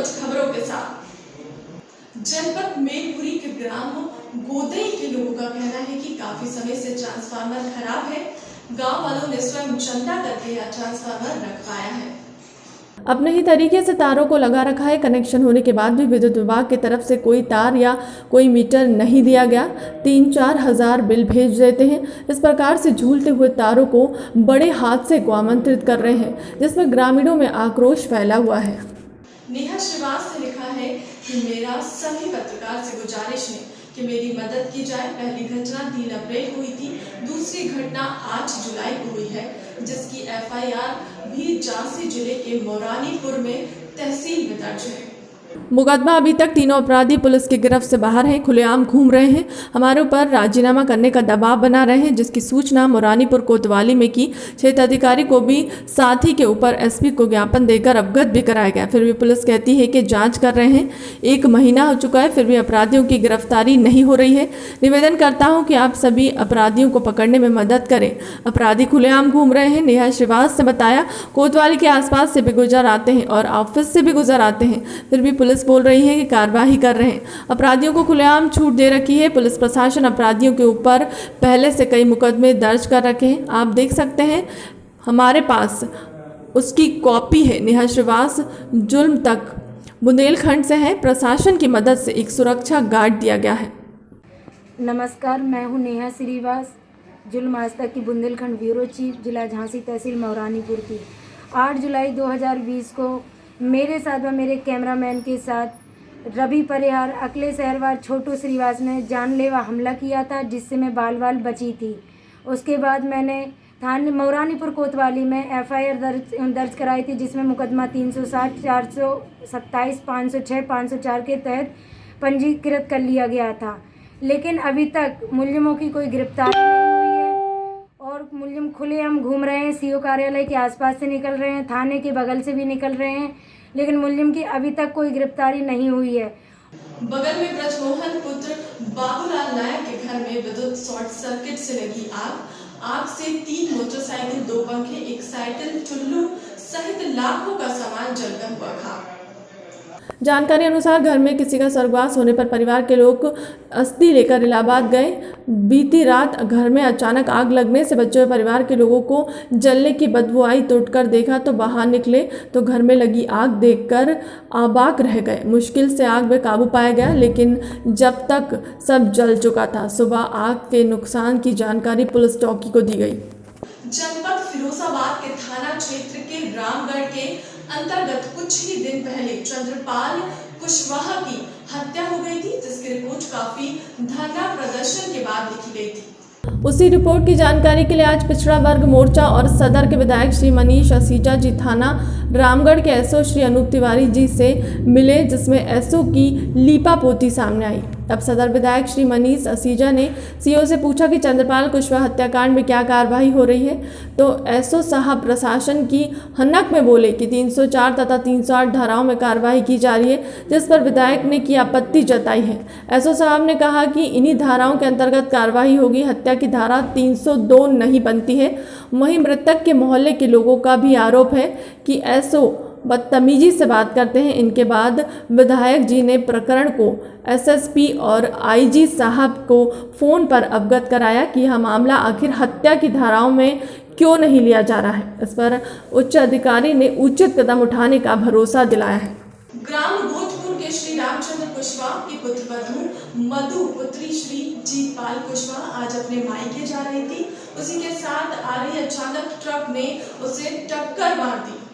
कुछ खबरों के साथ। जनपद मैनपुरी के ग्राम गोदई के लोगों का कहना है कि काफी समय से ट्रांसफार्मर खराब है। गांव वालों ने स्वयं चंदा करके यह ट्रांसफार्मर रखवाया है। अपने ही तरीके से तारों को लगा रखा है। कनेक्शन होने के बाद भी विद्युत विभाग की तरफ से कोई तार या कोई मीटर नहीं दिया गया। 3-4 हज़ार बिल भेज देते हैं। इस प्रकार से झूलते हुए तारों को बड़े हादसे को आमंत्रित कर रहे हैं, जिसमें ग्रामीणों में आक्रोश फैला हुआ है। नेहा श्रीवास ने लिखा है कि मेरा सभी पत्रकार से गुजारिश है कि मेरी मदद की जाए। पहली घटना 3 अप्रैल को हुई थी, दूसरी घटना 8 जुलाई को हुई है, जिसकी FIR भी झांसी जिले के मोरानीपुर में तहसील में दर्ज है। मुकदमा अभी तक तीनों अपराधी पुलिस की गिरफ्त से बाहर हैं, खुलेआम घूम रहे हैं, हमारे ऊपर राजीनामा करने का दबाव बना रहे हैं, जिसकी सूचना मोरानीपुर कोतवाली में की। क्षेत्र अधिकारी को भी साथी के ऊपर SP को ज्ञापन देकर अवगत भी कराया गया। फिर भी पुलिस कहती है कि जांच कर रहे हैं। 1 महीना हो चुका है, फिर भी अपराधियों की गिरफ्तारी नहीं हो रही है। निवेदन करता हूँ कि आप सभी अपराधियों को पकड़ने में मदद करें। अपराधी खुलेआम घूम रहे हैं। नेहा श्रीवास ने बताया, कोतवाली के आसपास से भी गुजर आते हैं और ऑफिस से भी गुजर आते हैं, फिर भी पुलिस बोल रही है कि कार्रवाई कर रहे हैं। अपराधियों को खुलेआम छूट दे रखी है। पुलिस प्रशासन अपराधियों के ऊपर पहले से कई मुकदमे दर्ज कर रखे हैं। आप देख सकते हैं, हमारे पास उसकी कॉपी है। नेहा श्रीवास जुल्म तक बुंदेलखंड से है। प्रशासन की मदद से एक सुरक्षा गार्ड दिया गया है। नमस्कार, मैं हूं नेहा श्रीवास, जुल्म आज तक की बुंदेलखंड ब्यूरो चीफ, जिला झांसी, तहसील मोरानीपुर की। 8 जुलाई 2020 को मेरे साथ व मेरे कैमरामैन के साथ रवि परिहार, अखिलेश अहरवार, छोटू श्रीवास ने जानलेवा हमला किया था, जिससे मैं बाल बाल बची थी। उसके बाद मैंने थाने मोरानीपुर कोतवाली में FIR दर्ज कराई थी, जिसमें मुकदमा 360, 427, 506, 504 के तहत पंजीकृत कर लिया गया था। लेकिन अभी तक मुलजिमों की कोई गिरफ्तारी नहीं हुई है और मुलजिम खुलेआम घूम रहे हैं। CO कार्यालय के आसपास से निकल रहे हैं, थाने के बगल से भी निकल रहे हैं, लेकिन मुलजिम की अभी तक कोई गिरफ्तारी नहीं हुई है। बगल में ब्रजमोहन पुत्र बाबूलाल नायक के घर में विद्युत शॉर्ट सर्किट से लगी आग से 3 मोटरसाइकिल, 2 पंखे, 1 साइकिल, चुल्लू सहित लाखों का सामान जलकर हुआ खाक। जानकारी अनुसार घर में किसी का स्वर्गवास होने पर परिवार के लोग अस्थि लेकर इलाहाबाद गए। बीती रात घर में अचानक आग लगने से बच्चों और परिवार के लोगों को जलने की बदबू आई। तो उठकर देखा तो बाहर निकले तो घर में लगी आग देखकर अवाक रह गए। मुश्किल से आग में काबू पाया गया, लेकिन जब तक सब जल चुका था। सुबह आग के नुकसान की जानकारी पुलिस चौकी को दी गई। जनपद फिरोजाबाद के थाना क्षेत्र के रामगढ़ के अंतर्गत कुछ ही दिन पहले चंद्रपाल कुशवाहा की हत्या हो गई थी, जिसकी रिपोर्ट काफी धरना प्रदर्शन के बाद लिखी गई थी। उसी रिपोर्ट की जानकारी के लिए आज पिछड़ा वर्ग मोर्चा और सदर के विधायक श्री मनीष असीजा जी थाना रामगढ़ के SO श्री अनूप तिवारी जी से मिले, जिसमें SO की लीपापोती सामने आई। अब सदर विधायक श्री मनीष असीजा ने CO से पूछा कि चंद्रपाल कुशवाहा हत्याकांड में क्या कार्रवाई हो रही है। तो SO साहब प्रशासन की हनक में बोले कि 304 तथा 308 धाराओं में कार्रवाई की जा रही है, जिस पर विधायक ने की आपत्ति जताई है। SO साहब ने कहा कि इन्हीं धाराओं के अंतर्गत कार्रवाई होगी, हत्या की धारा 302 नहीं बनती है। वहीं मृतक के मोहल्ले के लोगों का भी आरोप है कि SO बदतमीजी से बात करते हैं। इनके बाद विधायक जी ने प्रकरण को SSP और IG साहब को फ़ोन पर अवगत कराया कि यह मामला आखिर हत्या की धाराओं में क्यों नहीं लिया जा रहा है। इस पर उच्च अधिकारी ने उचित कदम उठाने का भरोसा दिलाया है। ग्राम गोतपुर के श्री रामचंद्र कुशवाहा की पुत्रवधू मधु पुत्री श्री जीतपाल कुशवाहा आज अपने मायके जा रही थी। उसी के साथ आ रही अचानक ट्रक ने उसे टक्कर मार दी।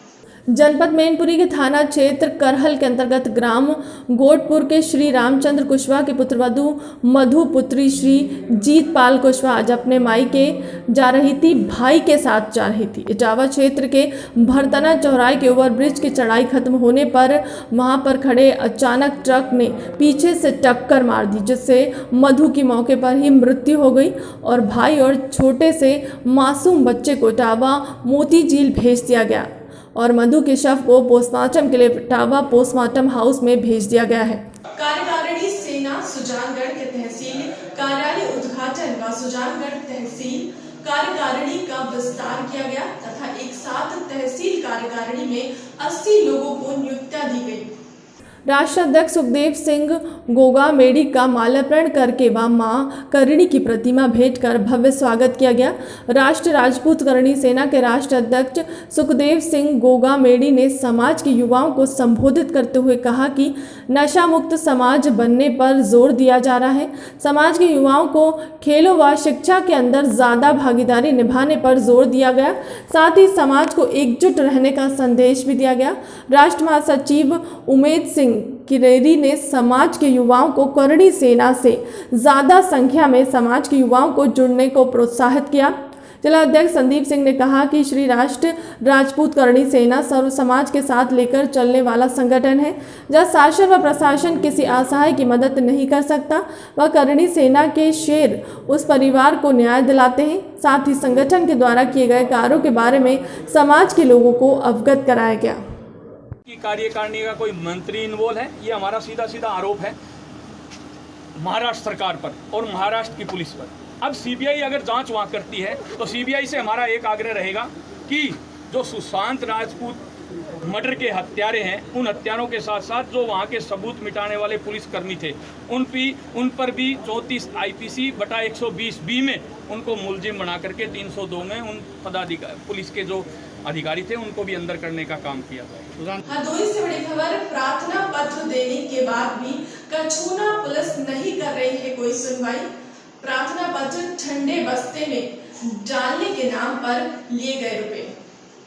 जनपद मैनपुरी के थाना क्षेत्र करहल के अंतर्गत ग्राम गोटपुर के श्री रामचंद्र कुशवाहा की पुत्रवधू मधु पुत्री श्री जीतपाल कुशवाहा आज अपने मायके जा रही थी, भाई के साथ जा रही थी। इटावा क्षेत्र के भरतना चौराहे के ओवरब्रिज की चढ़ाई खत्म होने पर वहां पर खड़े अचानक ट्रक ने पीछे से टक्कर मार दी, जिससे मधु की मौके पर ही मृत्यु हो गई और भाई और छोटे से मासूम बच्चे को इटावा मोती झील भेज दिया गया और मधु के शव को पोस्टमार्टम के लिए इटावा पोस्टमार्टम हाउस में भेज दिया गया है। कार्यकारिणी सेना सुजानगढ़ के तहसील कार्यालय उद्घाटन व सुजानगढ़ तहसील कार्यकारिणी का विस्तार किया गया तथा एक साथ तहसील कार्यकारिणी में 80 लोगों को नियुक्ति दी गई। राष्ट्राध्यक्ष सुखदेव सिंह गोगा मेडी का माल्यार्पण करके व मां करणी की प्रतिमा भेंट कर भव्य स्वागत किया गया। राष्ट्रीय राजपूत करणी सेना के राष्ट्राध्यक्ष सुखदेव सिंह गोगा मेडी ने समाज के युवाओं को संबोधित करते हुए कहा कि नशा मुक्त समाज बनने पर जोर दिया जा रहा है। समाज के युवाओं को खेलों व शिक्षा के अंदर ज़्यादा भागीदारी निभाने पर जोर दिया गया। साथ ही समाज को एकजुट रहने का संदेश भी दिया गया। राष्ट्र महासचिव उमेद सिंह किरेरी ने समाज के युवाओं को करणी सेना से ज़्यादा संख्या में समाज के युवाओं को जुड़ने को प्रोत्साहित किया। जिला अध्यक्ष संदीप सिंह ने कहा कि श्री राष्ट्र राजपूत करणी सेना सर्व समाज के साथ लेकर चलने वाला संगठन है, जहाँ शासन व प्रशासन किसी असहाय की मदद नहीं कर सकता। वह करणी सेना के शेर उस परिवार को न्याय दिलाते हैं। साथ ही संगठन के द्वारा किए गए कार्यों के बारे में समाज के लोगों को अवगत कराया गया। की कार्यकारिणी का कोई मंत्री इन्वॉल्व है, ये हमारा सीधा सीधा आरोप है महाराष्ट्र सरकार पर और महाराष्ट्र की पुलिस पर। अब सीबीआई अगर जांच वहाँ करती है तो सीबीआई से हमारा एक आग्रह रहेगा कि जो सुशांत राजपूत मर्डर के हत्यारे हैं, उन हत्यारों के साथ साथ जो वहाँ के सबूत मिटाने वाले पुलिसकर्मी थे, उन पर भी 34 IPC बटा 120 B में उनको मुलजिम बना करके 302 में उन पदाधिकारी पुलिस के जो अधिकारी थे उनको भी अंदर करने का काम किया जाए। हरदोई से बड़ी खबर, प्रार्थना पत्र देने के बाद भी कछूना पुलिस नहीं कर रही है कोई सुनवाई। प्रार्थना पत्र ठंडे बस्ते में डालने के नाम पर लिए गए रुपए।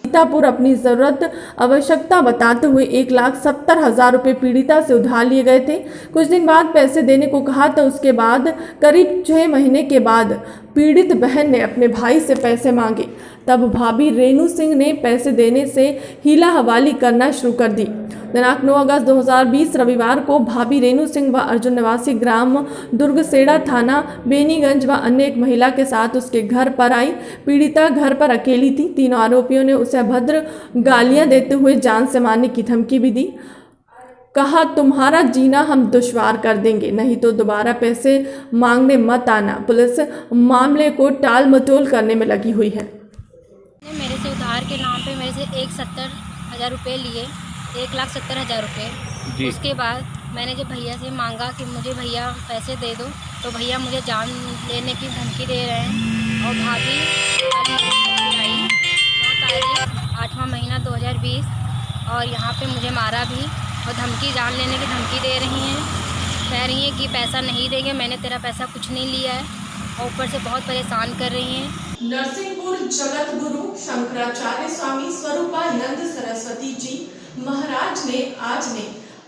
सीतापुर अपनी जरूरत आवश्यकता बताते हुए 1,70,000 रुपये पीड़िता से उधार लिए गए थे। कुछ दिन बाद पैसे देने को कहा तो उसके बाद करीब 6 महीने के बाद पीड़ित बहन ने अपने भाई से पैसे मांगे। तब भाभी रेणु सिंह ने पैसे देने से हीला हवाली करना शुरू कर दी। दिनांक 9 अगस्त 2020 रविवार को भाभी रेणु सिंह व अर्जुन निवासी ग्राम दुर्गसेड़ा थाना बेनीगंज व अन्य एक महिला के साथ उसके घर पर आई। पीड़िता घर पर अकेली थी। तीनों आरोपियों ने उसे अभद्र गालियां देते हुए जान से मारने की धमकी भी दी। कहा, तुम्हारा जीना हम दुश्वार कर देंगे, नहीं तो दोबारा पैसे मांगने मत आना। पुलिस मामले को टाल मटोल करने में लगी हुई है। मेरे से उधार के नाम पे मेरे से 1,70,000 रुपये लिए, 1,70,000 रुपये। उसके बाद मैंने जब भैया से मांगा कि मुझे भैया पैसे दे दो, तो भैया मुझे जान लेने की धमकी दे रहे हैं। और भाभी आई 9 तारीख 8वां महीना 2020 और यहाँ पे मुझे मारा भी और धमकी, जान लेने की धमकी दे रही हैं। कह रही हैं कि पैसा नहीं देंगे, मैंने तेरा पैसा कुछ नहीं लिया है, और ऊपर से बहुत परेशान कर रही हैं। नरसिंहपुर जगत गुरु शंकराचार्य स्वामी स्वरूपानंद सरस्वती जी महाराज ने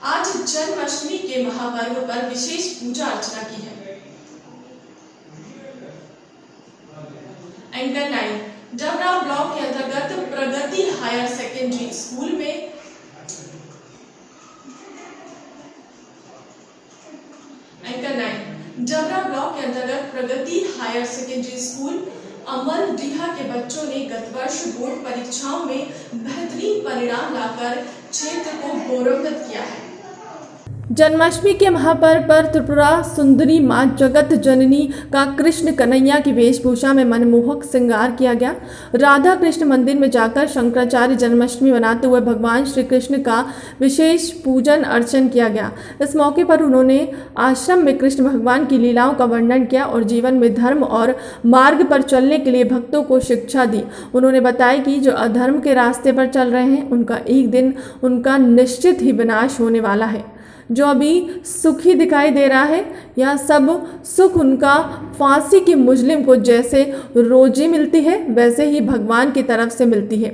आज जन्माष्टमी के महापर्व पर विशेष पूजा अर्चना की है। एंकर 9 डबरा ब्लॉक के अंतर्गत प्रगति हायर सेकेंडरी स्कूल में डबरा ब्लॉक के अंतर्गत प्रगति हायर सेकेंडरी स्कूल अमल डीहा के बच्चों ने गत वर्ष बोर्ड परीक्षाओं में बेहतरीन परिणाम लाकर क्षेत्र को गौरवान्वित किया है। जन्माष्टमी के महापर्व पर त्रिपुरा सुंदरी मां जगत जननी का कृष्ण कन्हैया की वेशभूषा में मनमोहक श्रृंगार किया गया। राधा कृष्ण मंदिर में जाकर शंकराचार्य जन्माष्टमी मनाते हुए भगवान श्री कृष्ण का विशेष पूजन अर्चन किया गया। इस मौके पर उन्होंने आश्रम में कृष्ण भगवान की लीलाओं का वर्णन किया और जीवन में धर्म और मार्ग पर चलने के लिए भक्तों को शिक्षा दी। उन्होंने बताया कि जो अधर्म के रास्ते पर चल रहे हैं उनका एक दिन उनका निश्चित ही विनाश होने वाला है। जो अभी सुखी दिखाई दे रहा है, यह सब सुख उनका फांसी की मुजरिम को जैसे रोजी मिलती है वैसे ही भगवान की तरफ से मिलती है।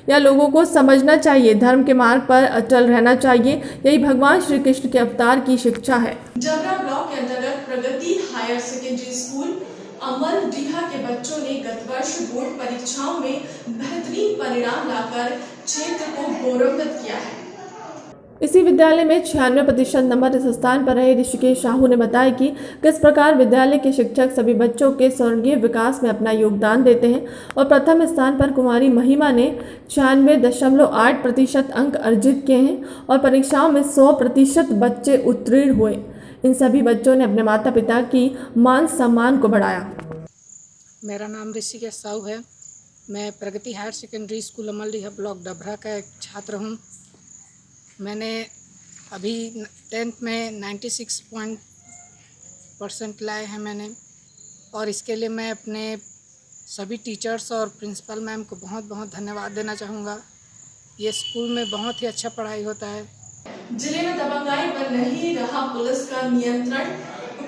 यह लोगों को समझना चाहिए, धर्म के मार्ग पर अटल रहना चाहिए, यही भगवान श्री कृष्ण के अवतार की शिक्षा है। जबरा ब्लॉक के अंतर्गत प्रगति हायर सेकेंडरी स्कूल अमल डीहा के बच्चों ने गत वर्ष बोर्ड परीक्षाओं में बेहतरीन परिणाम लाकर क्षेत्र को गौरवान्वित किया है। इसी विद्यालय में 96% नंबर इस स्थान पर रहे ऋषिकेश साहू ने बताया कि किस प्रकार विद्यालय के शिक्षक सभी बच्चों के सर्वांगीण विकास में अपना योगदान देते हैं और प्रथम स्थान पर कुमारी महिमा ने 96.8% अंक अर्जित किए हैं और परीक्षाओं में 100% बच्चे उत्तीर्ण हुए। इन सभी बच्चों ने अपने माता पिता की मान सम्मान को बढ़ाया। मेरा नाम ऋषिकेश साहू है। मैं प्रगति हायर सेकेंडरी स्कूल अमल डीहा ब्लॉक डबरा का एक छात्र हूँ। मैंने अभी 10th में 96% लाए हैं मैंने, और इसके लिए मैं अपने सभी टीचर्स और प्रिंसिपल मैम को बहुत बहुत धन्यवाद देना चाहूँगा। ये स्कूल में बहुत ही अच्छा पढ़ाई होता है। जिले में दबंगाई पर नहीं रहा पुलिस का नियंत्रण,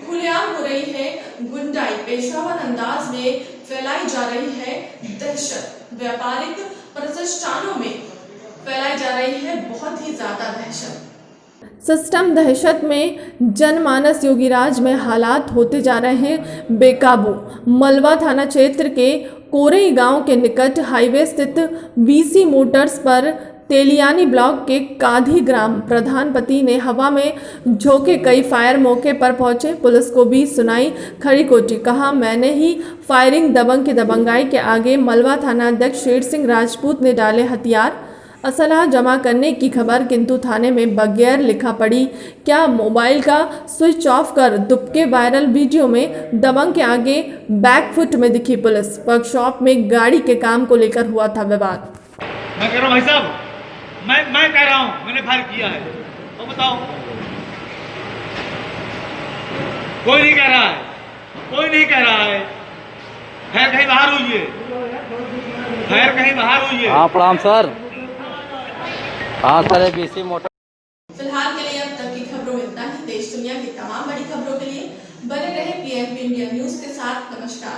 खुलेआम हो रही है गुंडाई, पेशेवर अंदाज में फैलाई जा रही है दहशत, व्यापारिक प्रतिष्ठानों में फैलाई जा रही है बहुत ही ज्यादा दहशत। सिस्टम दहशत में जनमानस योगीराज में हालात होते जा रहे हैं बेकाबू। मलवा थाना क्षेत्र के कोरई गांव के निकट हाईवे स्थित वीसी मोटर्स पर तेलियानी ब्लॉक के काधी ग्राम प्रधान पति ने हवा में झोंके कई फायर। मौके पर पहुंचे पुलिस को भी सुनाई खड़ी कोटी, कहा मैंने ही फायरिंग। दबंग की दबंगाई के आगे मलवा थाना अध्यक्ष शेर सिंह राजपूत ने डाले हथियार, असलहा जमा करने की खबर, किंतु थाने में बगैर लिखा पड़ी क्या मोबाइल का स्विच ऑफ कर दुबके। वायरल वीडियो में दबंग के आगे बैकफुट में दिखी पुलिस। वर्कशॉप में गाड़ी के काम को लेकर हुआ था विवाद। मैं कह रहा हूँ भाई साहब, मैं कह रहा हूँ मैंने फायर किया है, तो बताओ। कोई नहीं कह रहा है, कोई नहीं कह रहा है। खैर कहीं बाहर हुई है, खैर कहीं बाहर हुई है। हाँ प्रणाम सर। हाँ सर, बीसी मोटर। फिलहाल के लिए अब तक की खबरों में इतना ही। देश दुनिया की तमाम बड़ी खबरों के लिए बने रहे PNB इंडिया न्यूज के साथ। नमस्कार।